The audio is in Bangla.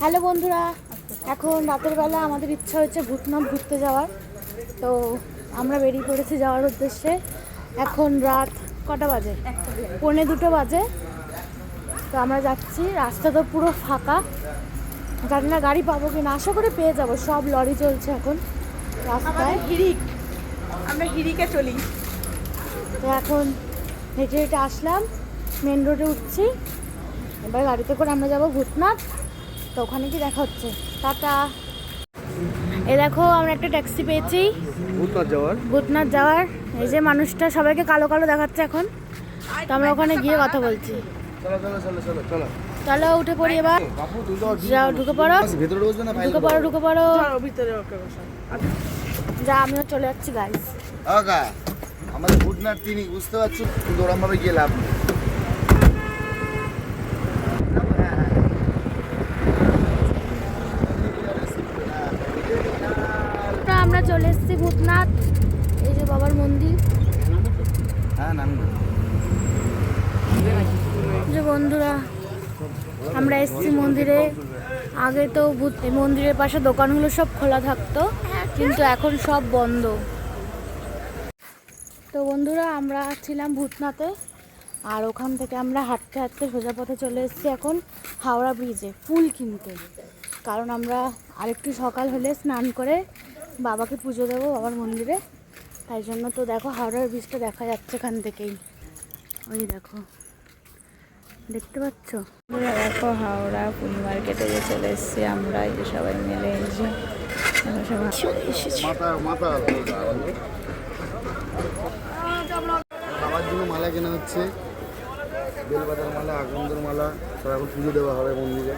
হ্যালো বন্ধুরা, এখন রাতের বেলা আমাদের ইচ্ছা হচ্ছে ভূতনাথ ঘুরতে যাওয়ার। তো আমরা বেরিয়ে পড়েছি যাওয়ার উদ্দেশ্যে। এখন রাত কটা বাজে? 1:45 বাজে। তো আমরা যাচ্ছি, রাস্তা তো পুরো ফাঁকা, জানি না গাড়ি পাবো কিনা, আশা করে পেয়ে যাবো। সব লরি চলছে এখন রাস্তায়। আমরা হিরিকে চলি। তো এখন হেঁটে হেঁটে আসলাম, মেন রোডে উঠছি। এবার গাড়িতে করে আমরা যাবো ভূতনাথ। তো ওখানে কি দেখা হচ্ছে। টাটা। এ দেখো, আমরা একটা ট্যাক্সি পেয়েছি ভূতনাথ যাওয়ার। এই যে মানুষটা সবাইকে কালো কালো দেখাচ্ছে এখন। তো আমরা ওখানে গিয়ে কথা বলছি। চলো উঠে পড়ি এবার। যাও, ঢুকে পড়ো, ঢুকে পড়ো। যা, আমিও চলে যাচ্ছি গাইস। আমাদের ভূতনাথ তিনি বুঝতে পারছো, কিন্তু ওরম ভাবে গিয়ে লাভ নেই। আমরা চলে এসেছি ভূতনাথ। এই যে বাবার মন্দির। হ্যাঁ নাম যে বন্ধুরা, আমরা এসেছি মন্দিরে। আগে তো মন্দিরের পাশে দোকানগুলো সব খোলা থাকতো, কিন্তু এখন সব বন্ধ। তো বন্ধুরা, আমরা ছিলাম ভূতনাথে, আর ওখান থেকে আমরা হাঁটতে হাঁটতে সোজা পথে চলে এসেছি এখন হাওড়া ব্রিজে ফুল কিনতে। কারণ আমরা আরেকটু সকাল হলে স্নান করে বাবাকে পুজো দেবো বাবার মন্দিরে। তাই জন্য তো দেখো, হাওড়ার ব্রিজটা দেখা যাচ্ছে এখান থেকেই। ওই দেখো, দেখতে পাচ্ছ? দেখো হাওড়া ফুল মার্কেটে যে চলে এসেছি আমরা, এই যে সবাই মিলে। এই যে সবাই চলে এসেছি। বাবার জন্য মালা কেনা হচ্ছে, বেলপাতার মালা, আকন্দর মালা, সব এখন পুজো দেওয়া হবে মন্দিরে।